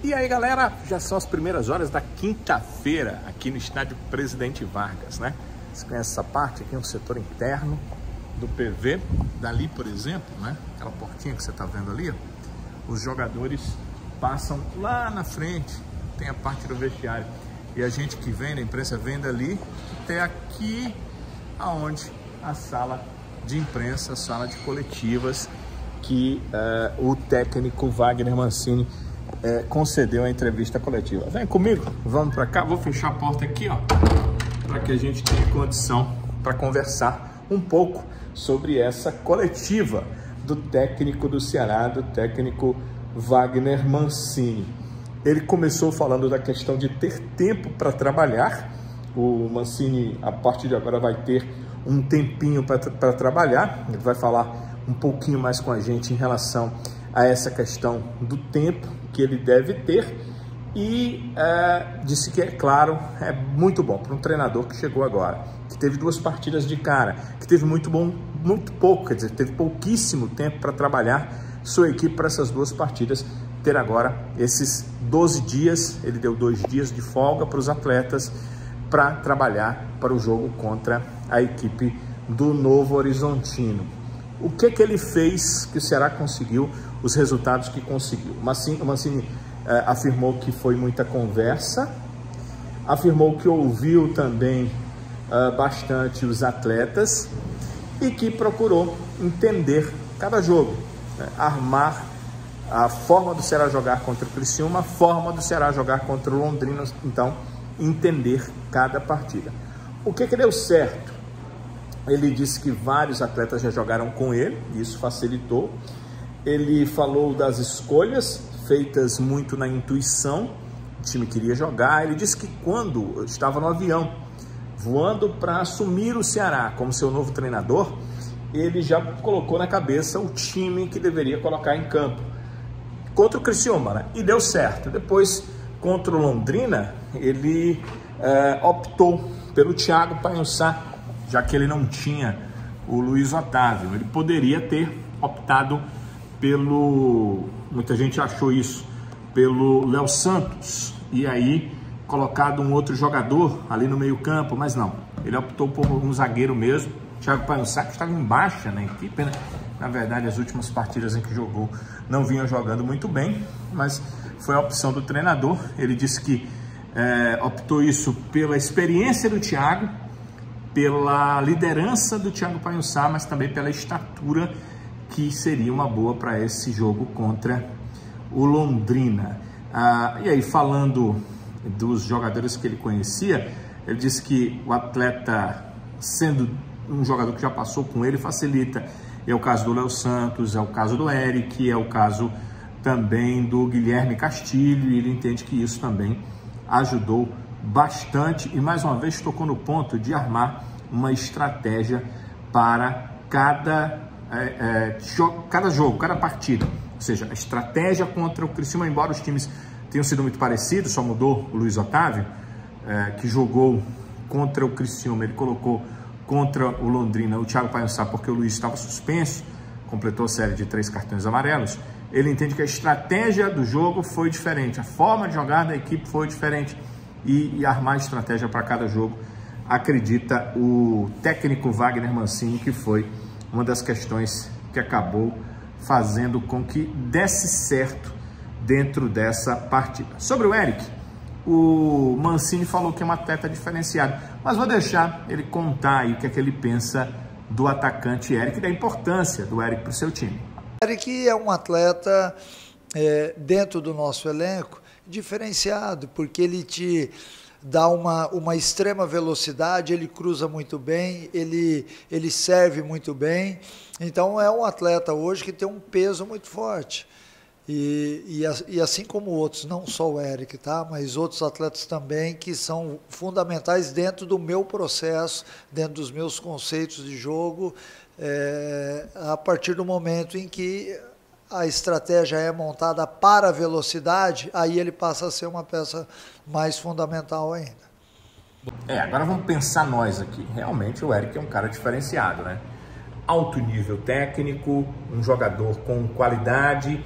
E aí, galera, já são as primeiras horas da quinta-feira aqui no estádio Presidente Vargas, né? Você conhece essa parte aqui, um setor interno do PV. Dali, por exemplo, né? Aquela portinha que você tá vendo ali, ó, os jogadores passam lá na frente, tem a parte do vestiário. E a gente que vem, a imprensa vem dali até aqui, aonde a sala de imprensa, a sala de coletivas, que o técnico Wagner Mancini concedeu a entrevista coletiva. Vem comigo, vamos para cá, vou fechar a porta aqui, ó, para que a gente tenha condição para conversar um pouco sobre essa coletiva do técnico do Ceará, do técnico Wagner Mancini. Ele começou falando da questão de ter tempo para trabalhar. O Mancini, a partir de agora, vai ter um tempinho para trabalhar. Ele vai falar um pouquinho mais com a gente em relação a essa questão do tempo que ele deve ter. E disse que, é claro, é muito bom para um treinador que chegou agora, que teve 2 partidas de cara, que teve muito pouco, quer dizer, teve pouquíssimo tempo para trabalhar sua equipe para essas 2 partidas, ter agora esses 12 dias, ele deu 2 dias de folga para os atletas para trabalhar para o jogo contra a equipe do Novo Horizontino. O que ele fez que o Ceará conseguiu, os resultados que conseguiu? O Mancini afirmou que foi muita conversa, afirmou que ouviu também bastante os atletas e que procurou entender cada jogo, né? Armar a forma do Ceará jogar contra o Criciúma, a forma do Ceará jogar contra o Londrina, então entender cada partida. O que deu certo? Ele disse que vários atletas já jogaram com ele, isso facilitou. Ele falou das escolhas feitas muito na intuição, o time queria jogar. Ele disse que quando estava no avião, voando para assumir o Ceará como seu novo treinador, ele já colocou na cabeça o time que deveria colocar em campo contra o Criciúma, né? E deu certo. Depois, contra o Londrina, ele optou pelo Thiago Painhoçá, já que ele não tinha o Luiz Otávio. Ele poderia ter optado pelo, muita gente achou isso, pelo Léo Santos, e aí colocado um outro jogador ali no meio campo, mas não. Ele optou por um zagueiro mesmo, Thiago Painhoçá, que estava em baixa na equipe, né? Na verdade, as últimas partidas em que jogou não vinha jogando muito bem, mas foi a opção do treinador. Ele disse que optou isso pela experiência do Thiago, pela liderança do Thiago Painhoçá, mas também pela estatura, que seria uma boa para esse jogo contra o Londrina. E aí, falando dos jogadores que ele conhecia, ele disse que o atleta, sendo um jogador que já passou com ele, facilita. É o caso do Léo Santos, é o caso do Eric, é o caso também do Guilherme Castilho, e ele entende que isso também ajudou bastante e mais uma vez tocou no ponto de armar uma estratégia para cada jogo, cada partida. Ou seja, a estratégia contra o Criciúma, embora os times tenham sido muito parecidos, só mudou o Luiz Otávio, que jogou contra o Criciúma, ele colocou contra o Londrina o Thiago Painhoçá porque o Luiz estava suspenso, completou a série de 3 cartões amarelos. Ele entende que a estratégia do jogo foi diferente, a forma de jogar da equipe foi diferente, e armar estratégia para cada jogo, acredita o técnico Wagner Mancini, que foi uma das questões que acabou fazendo com que desse certo dentro dessa partida. Sobre o Eric, o Mancini falou que é um atleta diferenciado, mas vou deixar ele contar aí o que é que ele pensa do atacante Eric e da importância do Eric para o seu time. Eric é um atleta dentro do nosso elenco diferenciado, porque ele te dá uma extrema velocidade, ele cruza muito bem, ele serve muito bem. Então é um atleta hoje que tem um peso muito forte. E assim como outros, não só o Eric, tá? Mas outros atletas também que são fundamentais dentro do meu processo, dentro dos meus conceitos de jogo, a partir do momento em que a estratégia é montada para a velocidade, aí ele passa a ser uma peça mais fundamental ainda. Agora vamos pensar nós aqui. Realmente o Eric é um cara diferenciado, né? Alto nível técnico, um jogador com qualidade,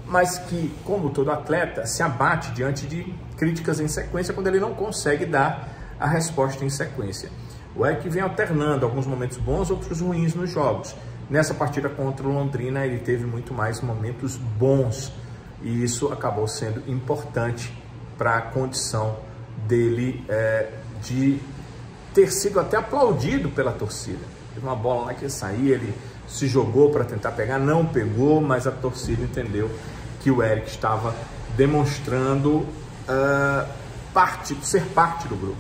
mas que, como todo atleta, se abate diante de críticas em sequência quando ele não consegue dar a resposta em sequência. O Eric vem alternando alguns momentos bons, outros ruins nos jogos. Nessa partida contra o Londrina, ele teve muito mais momentos bons, e isso acabou sendo importante para a condição dele de ter sido até aplaudido pela torcida. Teve uma bola lá que saía, ele se jogou para tentar pegar, não pegou, mas a torcida entendeu que o Eric estava demonstrando ser parte do grupo.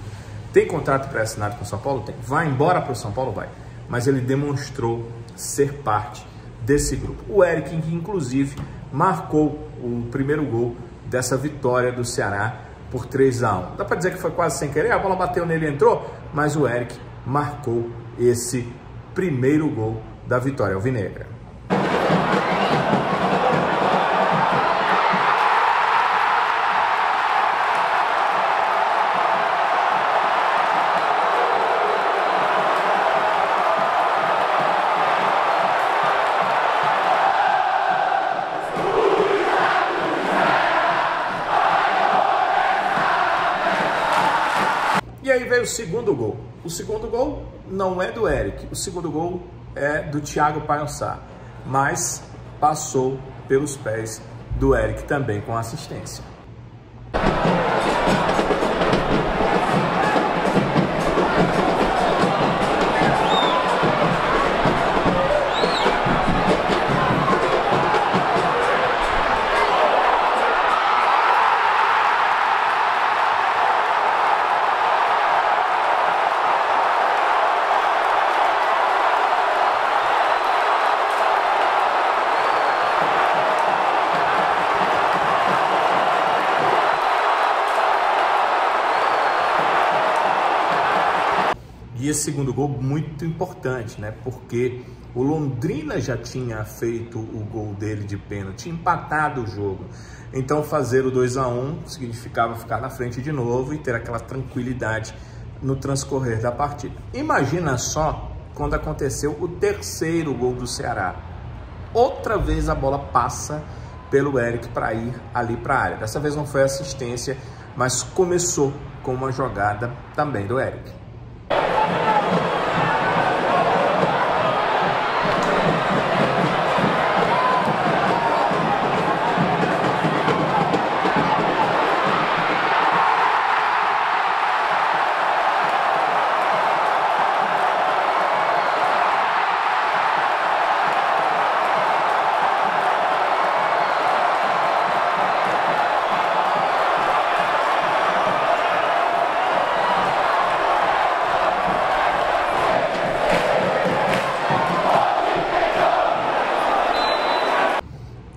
Tem contrato pré-assinado com o São Paulo? Tem. Vai embora para o São Paulo? Vai. Mas ele demonstrou ser parte desse grupo. O Eric, inclusive, marcou o primeiro gol dessa vitória do Ceará por 3-1. Dá para dizer que foi quase sem querer, a bola bateu nele e entrou, mas o Eric marcou esse primeiro gol da vitória alvinegra. E aí veio o segundo gol. O segundo gol não é do Eric, o segundo gol é do Thiago Paionçá, mas passou pelos pés do Eric também com assistência. E esse segundo gol muito importante, né? Porque o Londrina já tinha feito o gol dele de pênalti, empatado o jogo. Então fazer o 2-1 significava ficar na frente de novo e ter aquela tranquilidade no transcorrer da partida. Imagina só quando aconteceu o terceiro gol do Ceará. Outra vez a bola passa pelo Eric para ir ali para a área. Dessa vez não foi assistência, mas começou com uma jogada também do Eric.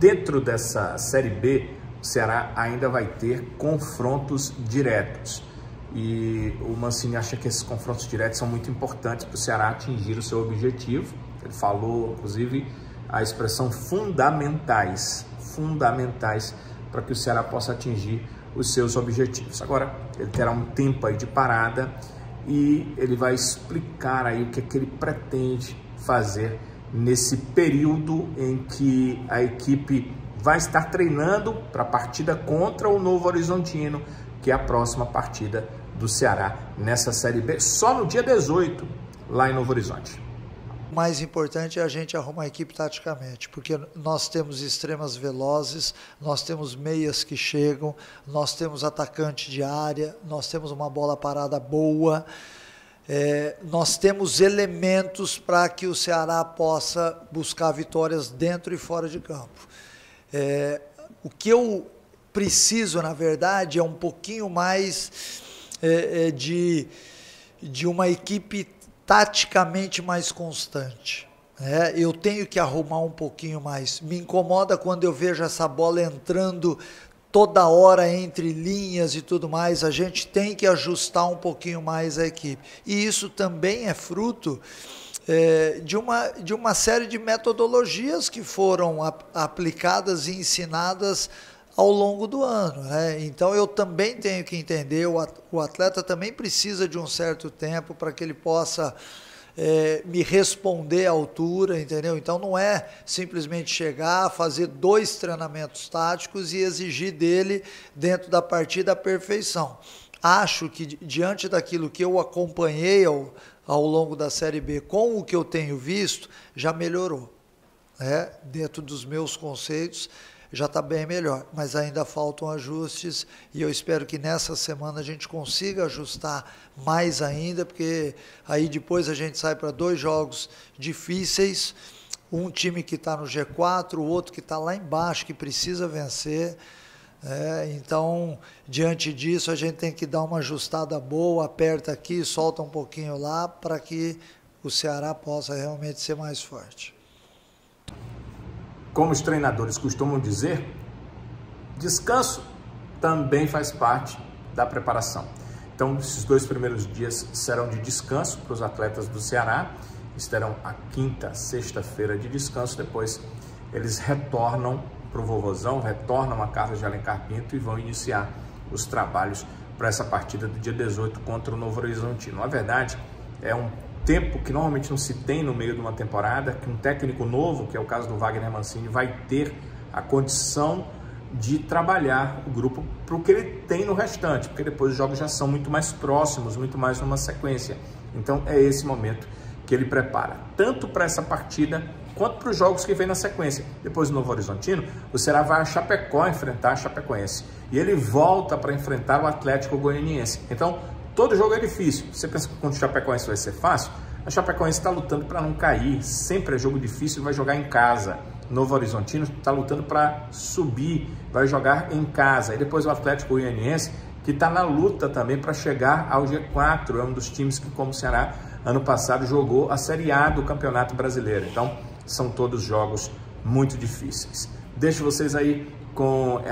Dentro dessa Série B, o Ceará ainda vai ter confrontos diretos. E o Mancini acha que esses confrontos diretos são muito importantes para o Ceará atingir o seu objetivo. Ele falou, inclusive, a expressão fundamentais para que o Ceará possa atingir os seus objetivos. Agora, ele terá um tempo aí de parada e ele vai explicar aí o que é que ele pretende fazer nesse período em que a equipe vai estar treinando para a partida contra o Novo Horizontino, que é a próxima partida do Ceará nessa Série B, só no dia 18, lá em Novo Horizonte. O mais importante é a gente arrumar a equipe taticamente, porque nós temos extremas velozes, nós temos meias que chegam, nós temos atacante de área, nós temos uma bola parada boa, nós temos elementos para que o Ceará possa buscar vitórias dentro e fora de campo. O que eu preciso, na verdade, é um pouquinho mais de uma equipe taticamente mais constante. Eu tenho que arrumar um pouquinho mais. Me incomoda quando eu vejo essa bola entrando toda hora entre linhas e tudo mais. A gente tem que ajustar um pouquinho mais a equipe. E isso também é fruto de uma série de metodologias que foram aplicadas e ensinadas ao longo do ano, né? Então eu também tenho que entender, o atleta também precisa de um certo tempo para que ele possa me responder à altura, entendeu? Então não é simplesmente chegar, fazer 2 treinamentos táticos e exigir dele dentro da partida a perfeição. Acho que diante daquilo que eu acompanhei ao longo da Série B, com o que eu tenho visto, já melhorou. Dentro dos meus conceitos, já está bem melhor, mas ainda faltam ajustes e eu espero que nessa semana a gente consiga ajustar mais ainda, porque aí depois a gente sai para 2 jogos difíceis, um time que está no G4, o outro que está lá embaixo, que precisa vencer. Então, diante disso, a gente tem que dar uma ajustada boa, aperta aqui, solta um pouquinho lá, para que o Ceará possa realmente ser mais forte. Como os treinadores costumam dizer, descanso também faz parte da preparação. Então, esses 2 primeiros dias serão de descanso para os atletas do Ceará. Eles terão a quinta, sexta-feira de descanso. Depois, eles retornam para o Vovozão, retornam à casa de Alencar Pinto e vão iniciar os trabalhos para essa partida do dia 18 contra o Novo Horizontino. Na verdade, é um tempo que normalmente não se tem no meio de uma temporada, que um técnico novo, que é o caso do Wagner Mancini, vai ter a condição de trabalhar o grupo para o que ele tem no restante, porque depois os jogos já são muito mais próximos, muito mais numa sequência. Então é esse momento que ele prepara, tanto para essa partida, quanto para os jogos que vem na sequência. Depois do Novo Horizontino, o Ceará vai a Chapecó enfrentar a Chapecoense, e ele volta para enfrentar o Atlético Goianiense. Então, todo jogo é difícil. Você pensa que quando o Chapecoense vai ser fácil? A Chapecoense está lutando para não cair, sempre é jogo difícil, vai jogar em casa. Novo Horizontino está lutando para subir, vai jogar em casa. E depois o Atlético Goianiense, que está na luta também para chegar ao G4, é um dos times que, como o Ceará, ano passado jogou a Série A do Campeonato Brasileiro. Então, são todos jogos muito difíceis. Deixo vocês aí com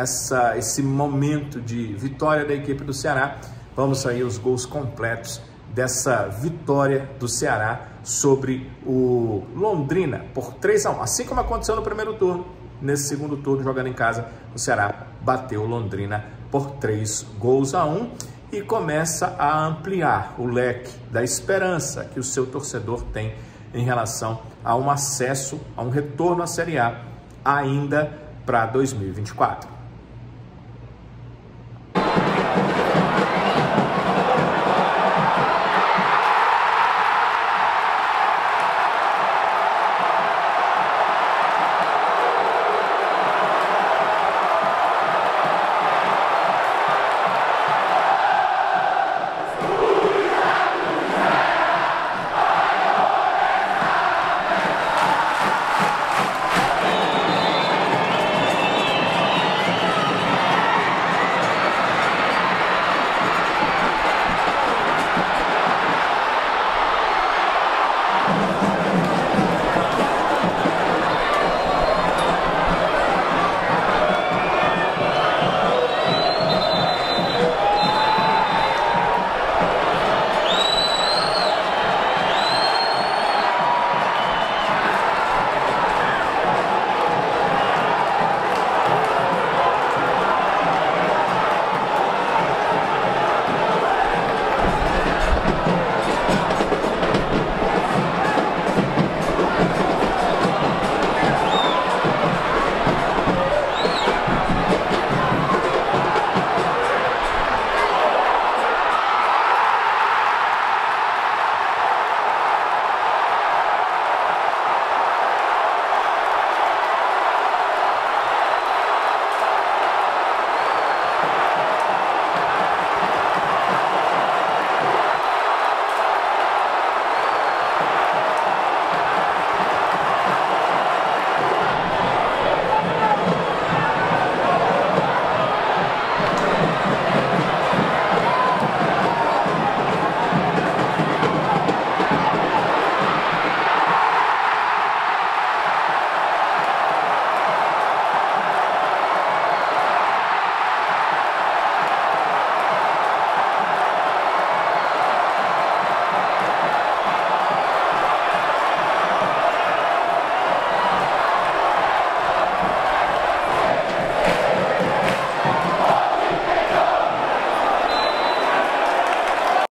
esse momento de vitória da equipe do Ceará. Vamos sair os gols completos dessa vitória do Ceará sobre o Londrina por 3-1. Assim como aconteceu no primeiro turno, nesse segundo turno, jogando em casa, o Ceará bateu o Londrina por 3-1 e começa a ampliar o leque da esperança que o seu torcedor tem em relação a um acesso, a um retorno à Série A ainda para 2024.